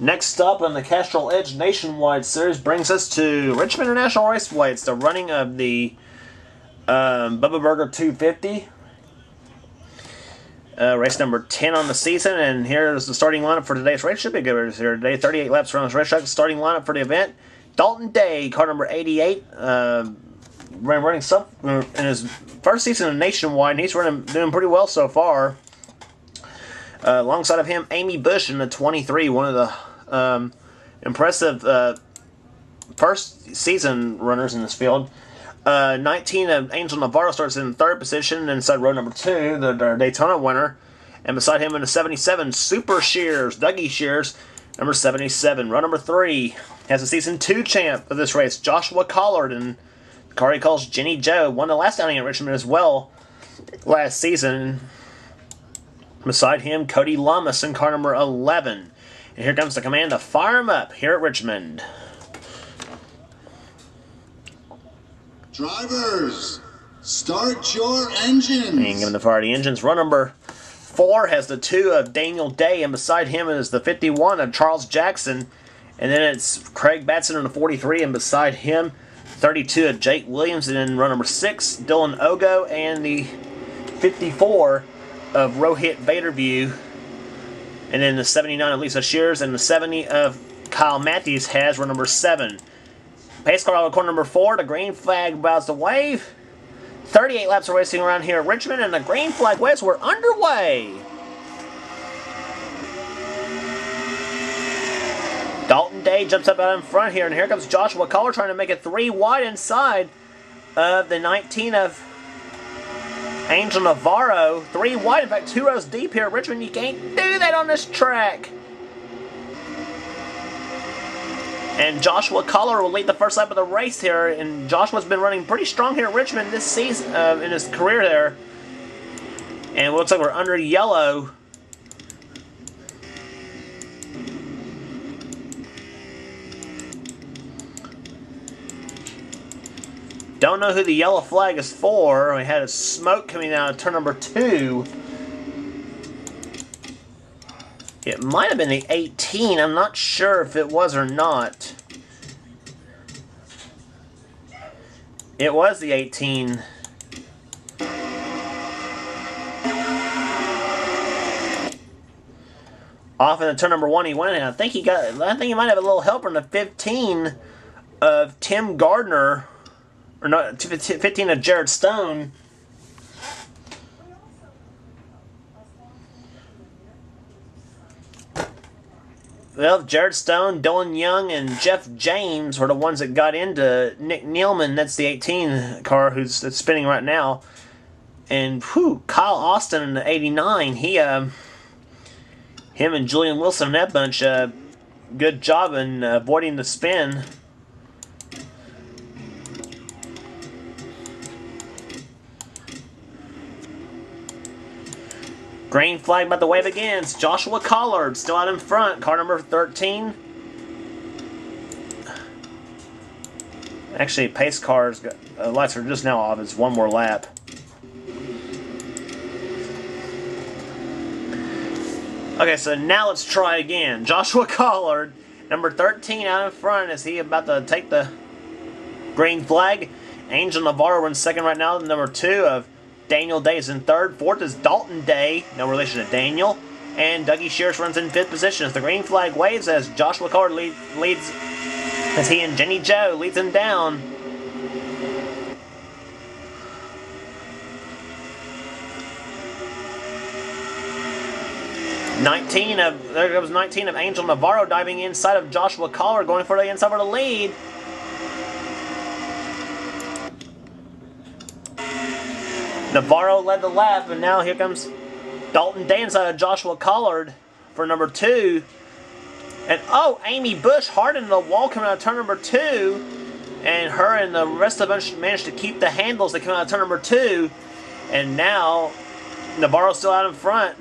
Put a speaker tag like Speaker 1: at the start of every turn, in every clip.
Speaker 1: Next up on the Castrol Edge Nationwide Series brings us to Richmond International Raceway. It's the running of the Bubba Burger 250. Race number 10 on the season, and here's the starting lineup for today's race. Should be a good race here today. 38 laps around this racetrack. Starting lineup for the event: Dalton Day, car number 88, running some in his first season in Nationwide, and he's doing pretty well so far. Alongside of him, Amy Bush in the 23, one of the impressive first season runners in this field. 19 of Angel Navarro starts in third position inside row number 2, the Daytona winner. And beside him in the 77, Super Shears, Dougie Shears, number 77. Row number 3 has a season 2 champ of this race, Joshua Collard, and the car he calls Jenny Joe. Won the last outing at Richmond as well last season. Beside him, Cody Lummis in car number 11. And here comes the command to fire him up here at Richmond.
Speaker 2: Drivers, start your engines.
Speaker 1: And give him the fire the engines. Row number 4 has the 2 of Daniel Day, and beside him is the 51 of Charles Jackson. And then it's Craig Batson in the 43, and beside him, 32 of Jake Williams. And then row number 6, Dylan Ogo, and the 54 of Rohit Vaderview. And then the 79 of Lisa Shears, and the 70 of Kyle Matthews has row number 7. Pace car out of corner number 4, the green flag about to wave. 38 laps of racing around here at Richmond, and the green flag waves were underway. Dalton Day jumps up out in front here, and here comes Joshua Collard trying to make it 3 wide inside of the 19 of Angel Navarro. 3 wide, in fact 2 rows deep here at Richmond. You can't do that on this track. And Joshua Collard will lead the first lap of the race here. And Joshua's been running pretty strong here at Richmond this season, in his career there. And it looks like we're under yellow. Don't know who the yellow flag is for. We had a smoke coming out of turn number 2. It might have been the 18. I'm not sure if it was or not. It was the 18. Off into turn number 1 he went, and I think he might have a little help from the 15 of Tim Gardner, or not, 15 of Jared Stone. Well, Jared Stone, Dylan Young, and Jeff James were the ones that got into Nick Nealman. That's the 18 car that's spinning right now. And Kyle Austin in the 89. Him and Julian Wilson and that bunch, good job in avoiding the spin. Green flag about to wave again. It's Joshua Collard still out in front. Car number 13. Actually, pace cars lights are just now off. It's one more lap. Okay, so now let's try again. Joshua Collard, number 13, out in front. Is he about to take the green flag? Angel Navarro runs second right now. Number 2 of Daniel Day is in third. 4th is Dalton Day, no relation to Daniel. And Dougie Shears runs in 5th position. As the green flag waves, as Joshua Collard leads, as he and Jenny Joe leads him down. There goes 19 of Angel Navarro diving inside of Joshua Collard, going for the inside for the lead. Navarro led the lap, and now here comes Dalton Day inside of Joshua Collard for number 2. And Amy Bush hard into the wall coming out of turn number 2. And her and the rest of us managed to keep the handles that come out of turn number 2. And now Navarro's still out in front.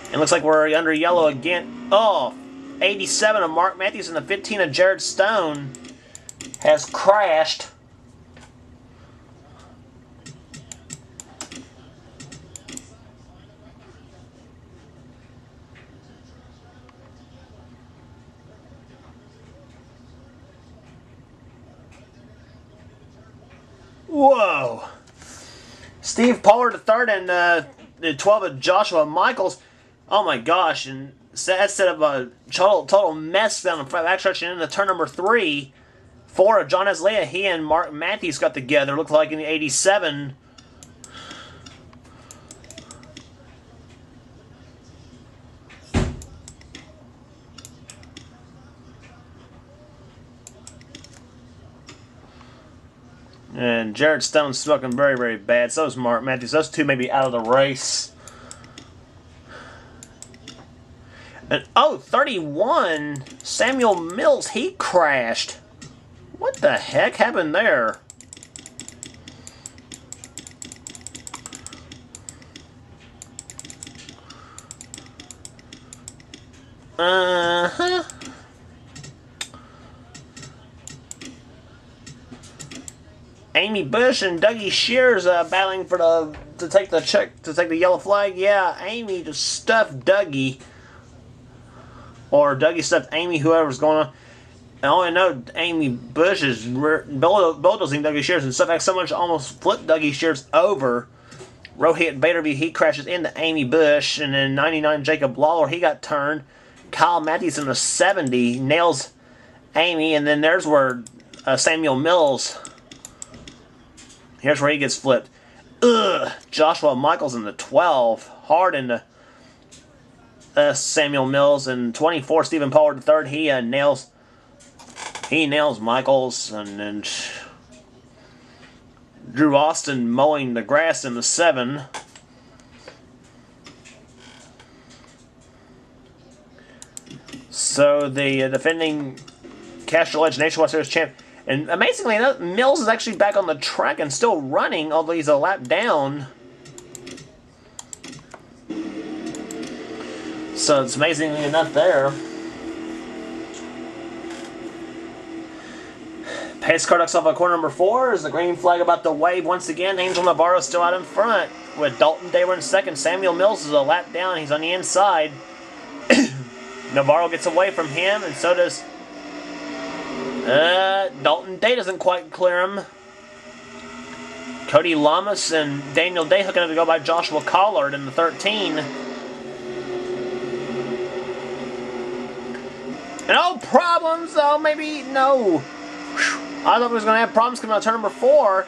Speaker 1: And looks like we're under yellow again. 87 of Mark Matthews and the 15 of Jared Stone has crashed. Whoa. Steve Pollard the third and the 12 of Joshua Michaels. Oh my gosh. And that set up a total mess down the backstretch and into turn number 3. 4 of John Eslea. He and Mark Matthews got together. Looked like in the 87. And Jared Stone's smoking very, very bad. So is Mark Matthews. Those two may be out of the race. And, oh, 31. Samuel Mills, he crashed. What the heck happened there? Uh-huh. Amy Bush and Dougie Shears battling for to take the yellow flag. Yeah, Amy just stuffed Dougie, or Dougie stuffed Amy. Whoever's going on. I only know Amy Bush is bulldozing Dougie Shears, and stuff like so much almost flipped Dougie Shears over. Rohit Baderby, he crashes into Amy Bush, and then 99 Jacob Lawler, he got turned. Kyle Matthews in the 70 nails Amy, and then there's where Samuel Mills. Here's where he gets flipped. Ugh. Joshua Michaels in the 12. Hard into Samuel Mills. And 24, Stephen Pollard III. He nails Michaels. And then Drew Austin mowing the grass in the 7. So the defending Castrol Edge Nationwide Series champ. And amazingly enough, Mills is actually back on the track and still running, although he's a lap down. So it's amazingly enough there. Pace car ducks off at corner number 4 as the green flag about to wave once again. Angel Navarro still out in front with Dalton Day in second. Samuel Mills is a lap down. He's on the inside. Navarro gets away from him, and so does Dalton Day. Doesn't quite clear him. Cody Lamas and Daniel Day hooking up to go by Joshua Collard in the 13. And oh, problems! Oh, maybe, no. Whew. I thought we was going to have problems coming out of turn number 4.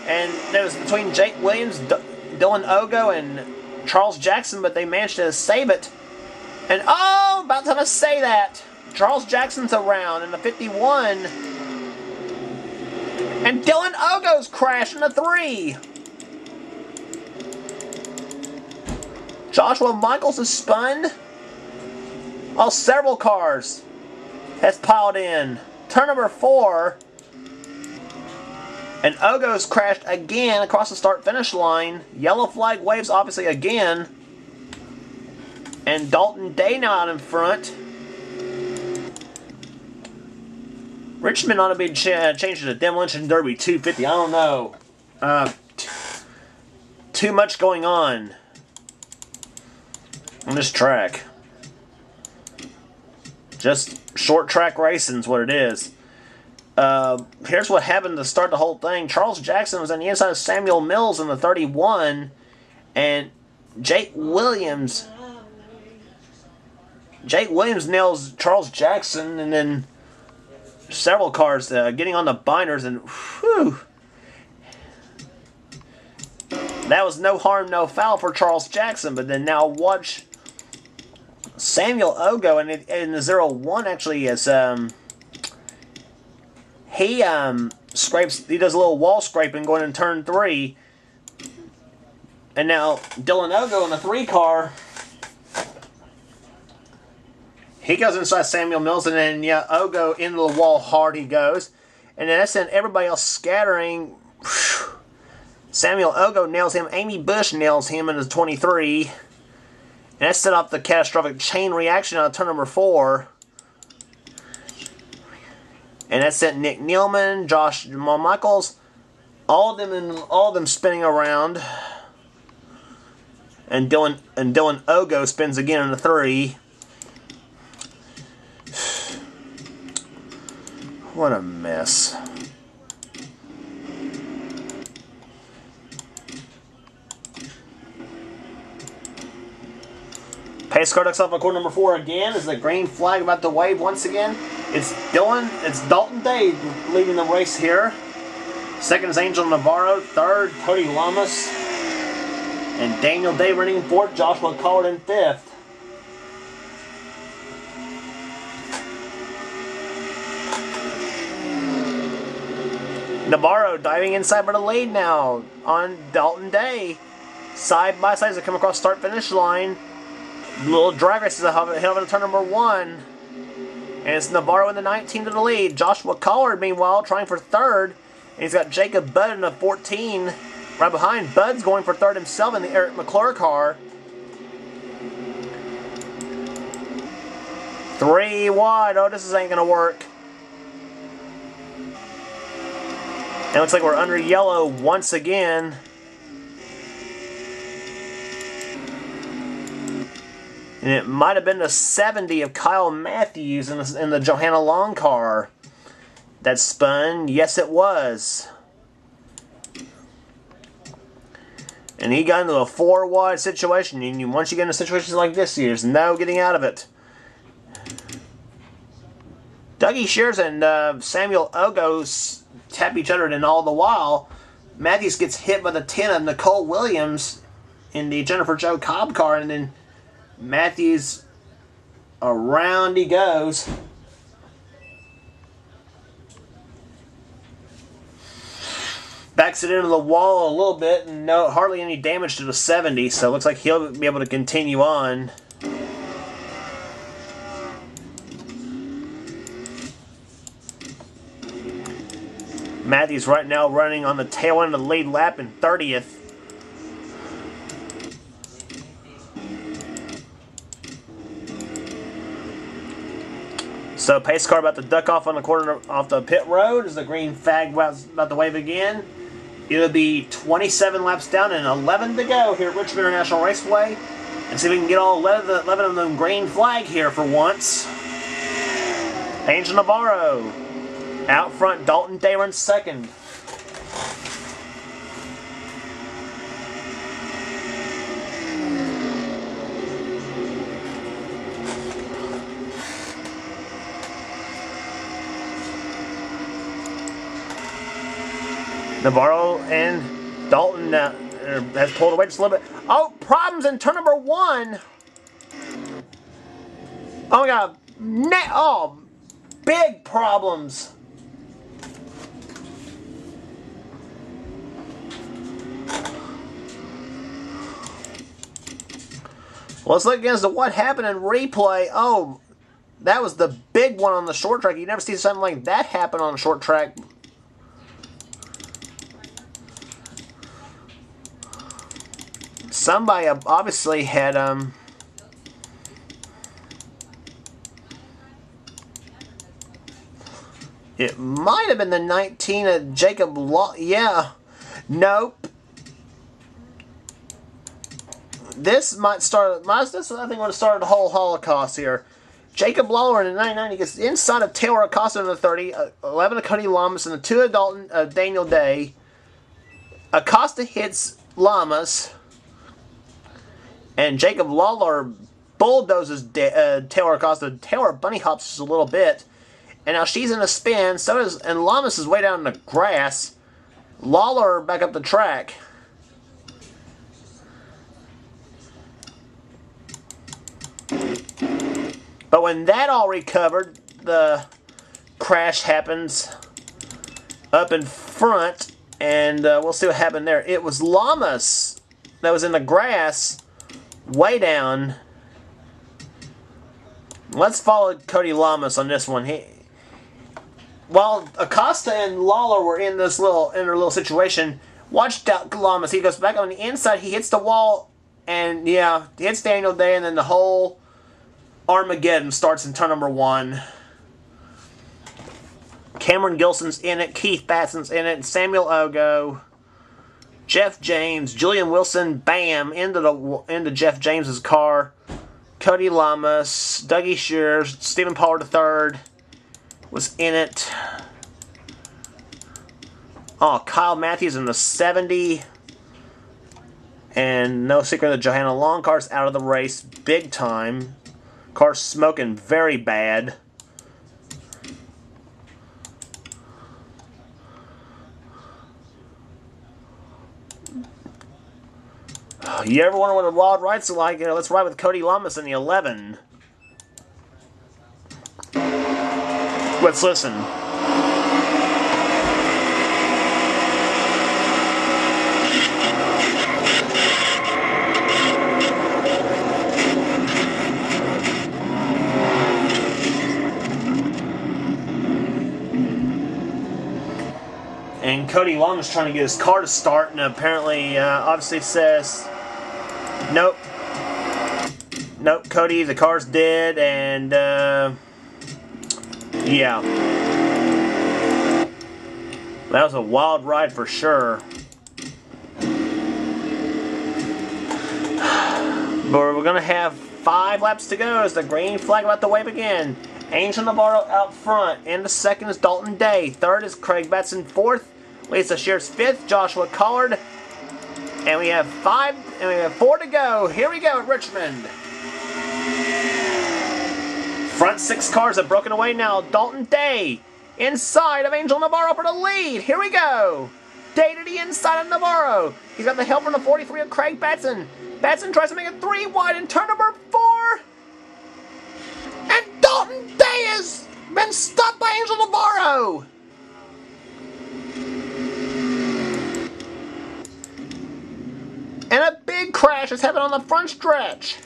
Speaker 1: And there was between Jake Williams, Dylan Ogo, and Charles Jackson, but they managed to save it. And oh, about time to say that. Charles Jackson's around in the 51. And Dylan Ogo's crashed in the 3. Joshua Michaels is spun. Oh, several cars has piled in. Turn number 4. And Ogo's crashed again across the start-finish line. Yellow flag waves obviously again. And Dalton Day now out in front. Richmond ought to be changed to Demolition Derby 250. I don't know. Too much going on this track. Just short track racing is what it is. Here's what happened to start the whole thing. Charles Jackson was on the inside of Samuel Mills in the 31. And Jake Williams nails Charles Jackson, and then several cars getting on the binders, and whew, that was no harm, no foul for Charles Jackson. But then now watch Samuel Ogo in the 01 actually is he scrapes. He does a little wall scraping going in turn 3, and now Dylan Ogo in the 3 car. He goes inside Samuel Mills, and then, yeah, Ogo into the wall hard he goes. And then that's then everybody else scattering. Whew. Samuel Ogo nails him. Amy Bush nails him in the 23. And that set off the catastrophic chain reaction on turn number 4. And that sent Nick Nealman, Josh Michaels, all of them spinning around. And Dylan Ogo spins again in the 3. What a mess. Pace car ducks off on corner number 4 again. Is the green flag about to wave once again? It's Dalton Day leading the race here. Second is Angel Navarro. Third, Cody Lamas. And Daniel Day running in fourth. Joshua Collard in fifth. Navarro diving inside for the lead now on Dalton Day. Side by side as they come across start-finish line. Little drag race is ahead of turn number 1. And it's Navarro in the 19 to the lead. Joshua Collard, meanwhile, trying for third. And he's got Jacob Budd in the 14. Right behind, Bud's going for third himself in the Eric McClure car. 3 wide. Oh, this ain't going to work. And it looks like we're under yellow once again. And it might have been the 70 of Kyle Matthews in the Johanna Long car that spun. Yes, it was. And he got into a 4 wide situation. And once you get into situations like this, there's no getting out of it. Dougie Shears and Samuel Ogos tap each other, and all the while, Matthews gets hit by the 10 of Nicole Williams in the Jennifer Jo Cobb car, and then Matthews, around he goes. Backs it into the wall a little bit, and hardly any damage to the 70, so it looks like he'll be able to continue on. Matthews right now running on the tail end of the lead lap in 30th. So pace car about to duck off on the corner off the pit road as the green flag about to wave again. It'll be 27 laps down and 11 to go here at Richmond International Raceway. And see if we can get all 11 of them green flag here for once. Angel Navarro. Out front, Dalton Day runs second. Navarro and Dalton has pulled away just a little bit. Oh, problems in turn number 1. Oh my God. Oh, big problems. Let's look again as to what happened in replay. Oh, that was the big one on the short track. You never see something like that happen on a short track. Somebody obviously had it might have been the 19 of Jacob Law. Yeah. Nope. This might start. This I think would have started the whole Holocaust here. Jacob Lawler in the 99, he gets inside of Taylor Acosta in the 30, 11 of Cody Lamas, and the 2 of Dalton, Daniel Day. Acosta hits Lamas, and Jacob Lawler bulldozes Taylor Acosta. Taylor bunny hops just a little bit, and now she's in a spin. So does, and Lamas is way down in the grass. Lawler back up the track. But when that all recovered, the crash happens up in front, and we'll see what happened there. It was Lamas that was in the grass, way down. Let's follow Cody Lamas on this one. While Acosta and Lawler were in their little situation, watch Lamas. He goes back on the inside. He hits the wall, and yeah, he hits Daniel Day, and then the whole Armageddon starts in turn number 1. Cameron Gilson's in it. Keith Batson's in it. Samuel Ogo. Jeff James. Julian Wilson. Bam. Into Jeff James's car. Cody Lamas. Dougie Shears. Stephen Pollard III was in it. Oh, Kyle Matthews in the 70. And no secret that Johanna Long car's out of the race big time. Car's smoking very bad. You ever wonder what a wild rides are like? Let's ride with Cody Lamas in the 11. Let's listen. And Cody Long is trying to get his car to start, and apparently, obviously says, nope. Nope, Cody, the car's dead, and, yeah. That was a wild ride for sure. But we're going to have 5 laps to go as the green flag about to wave again. Angel Navarro out front. In the second is Dalton Day. Third is Craig Batson. Fourth, Lisa Shears. Fifth, Joshua Collard. And we have 4 to go. Here we go at Richmond. Front 6 cars have broken away now. Dalton Day inside of Angel Navarro for the lead. Here we go. Day to the inside of Navarro. He's got the help from the 43 of Craig Batson. Batson tries to make it 3 wide in turn number 4. And Dalton Day has been stopped by Angel Navarro. And a big crash is happening on the front stretch.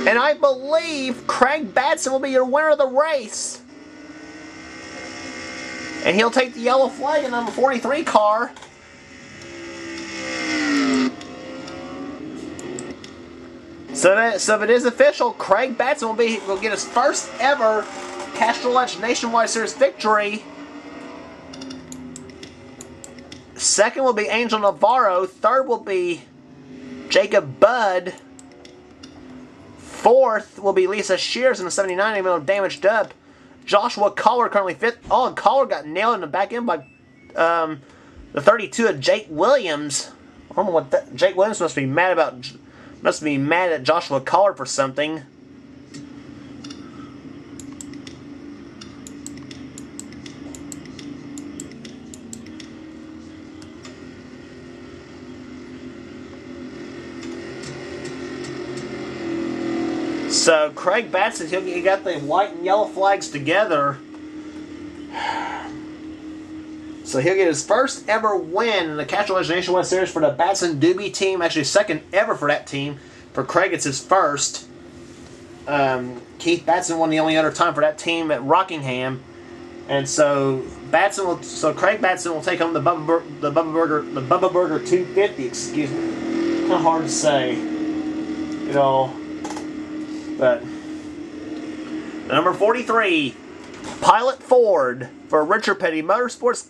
Speaker 1: And I believe Craig Batson will be your winner of the race. And he'll take the yellow flag in number 43 car. So if it is official, Craig Batson will get his first ever Castrol Nationwide Series victory. Second will be Angel Navarro. Third will be Jacob Budd. Fourth will be Lisa Shears in the 79, even though damaged up. Joshua Collard currently 5th. Oh, and Collard got nailed in the back end by the 32 of Jake Williams. I don't know what that. Jake Williams must be mad about. Must be mad at Joshua Collard for something. So Craig Batson, he got the white and yellow flags together. So he'll get his first ever win in the Castrol Nationwide Series for the Batson Doobie team. Actually, second ever for that team. For Craig, it's his first. Keith Batson won the only other time for that team at Rockingham, and so Craig Batson will take home the Bubba Burger 250. Excuse me, kind of hard to say, you know. But number 43, Pilot Ford for Richard Petty Motors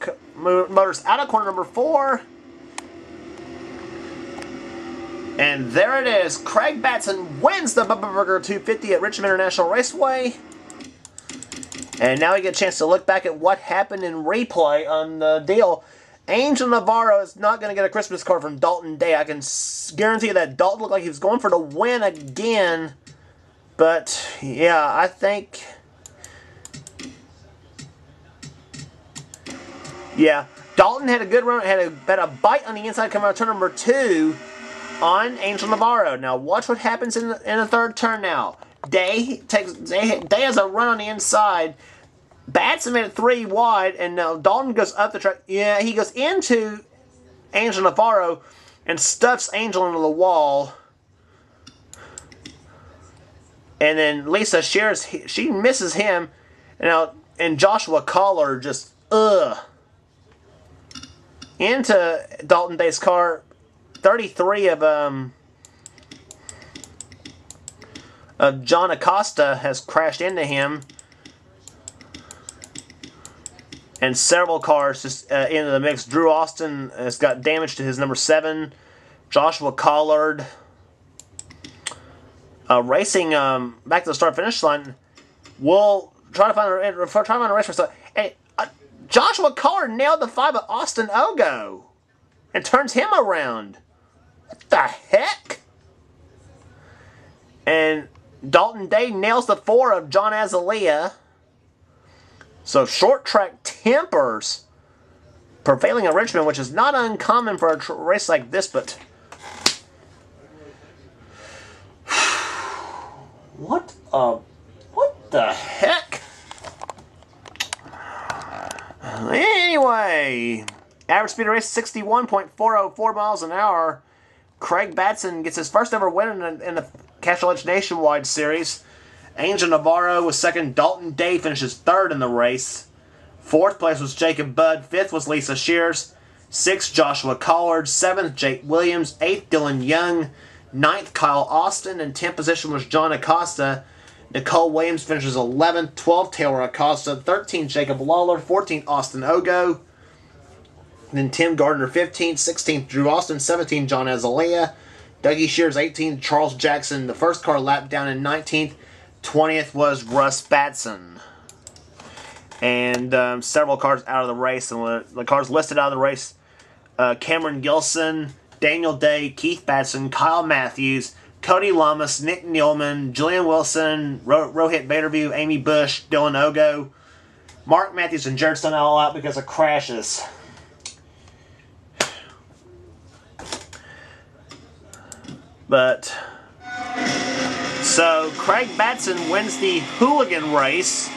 Speaker 1: out of corner number 4. And there it is. Craig Batson wins the Bubba Burger 250 at Richmond International Raceway. And now we get a chance to look back at what happened in replay on the deal. Angel Navarro is not going to get a Christmas card from Dalton Day. I can guarantee you that Dalton looked like he was going for the win again. But, yeah, I think... Yeah, Dalton had a good run, had a bite on the inside coming out of turn number 2 on Angel Navarro. Now, watch what happens in the third turn now. Day has a run on the inside. Batson made it 3 wide, and now Dalton goes up the track. Yeah, he goes into Angel Navarro and stuffs Angel into the wall. And then Lisa Shears, she misses him. And Joshua Collard just, into Dalton Day's car. 33 of John Acosta has crashed into him. And several cars just into the mix. Drew Austin has got damage to his number 7. Joshua Collard. Racing back to the start-finish line. We'll try to find a race for. Hey, Joshua Collard nailed the 5 of Austin Ogo. and turns him around. What the heck? And Dalton Day nails the 4 of John Azalea. So short track tempers prevailing in Richmond, which is not uncommon for a race like this, but what the heck? Anyway, average speed of race 61.404 miles an hour. Craig Batson gets his first ever win in the Castrol Nationwide Series. Angel Navarro was second. Dalton Day finishes third in the race. Fourth place was Jacob Budd. Fifth was Lisa Shears. Sixth, Joshua Collard. Seventh, Jake Williams. Eighth, Dylan Young. Ninth, Kyle Austin. And 10th position was John Acosta. Nicole Williams finishes 11th. 12th, Taylor Acosta. 13th, Jacob Lawler. 14th, Austin Ogo. Then Tim Gardner 15th. 16th, Drew Austin. 17th, John Azalea. Dougie Shears 18th. Charles Jackson, the first car lap down in 19th. 20th was Russ Batson. And several cars out of the race. And the cars listed out of the race, Cameron Gilson, Daniel Day, Keith Batson, Kyle Matthews, Cody Lamas, Nick Nealman, Julian Wilson, Rohit Baderview, Amy Bush, Dylan Ogo, Mark Matthews, and Jared Stone all out because of crashes. But so Craig Batson wins the hooligan race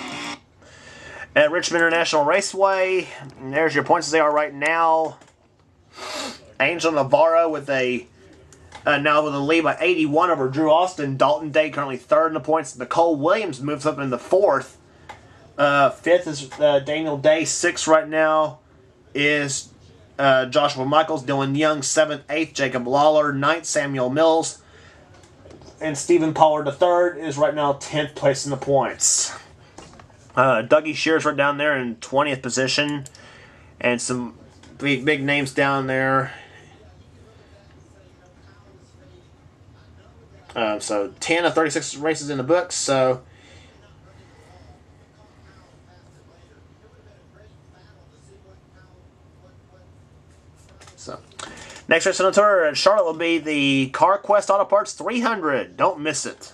Speaker 1: at Richmond International Raceway. And there's your points as they are right now. Angel Navarro with now with a lead by 81 over Drew Austin. Dalton Day currently third in the points. Nicole Williams moves up into fourth. Fifth is Daniel Day. Sixth right now is Joshua Michaels. Dylan Young. Seventh, eighth, Jacob Lawler. Ninth, Samuel Mills. And Stephen Pollard III is right now 10th place in the points. Dougie Shears right down there in 20th position. And some big names down there. So 10 of 36 races in the books. So next race on the tour at Charlotte will be the CarQuest Auto Parts 300. Don't miss it.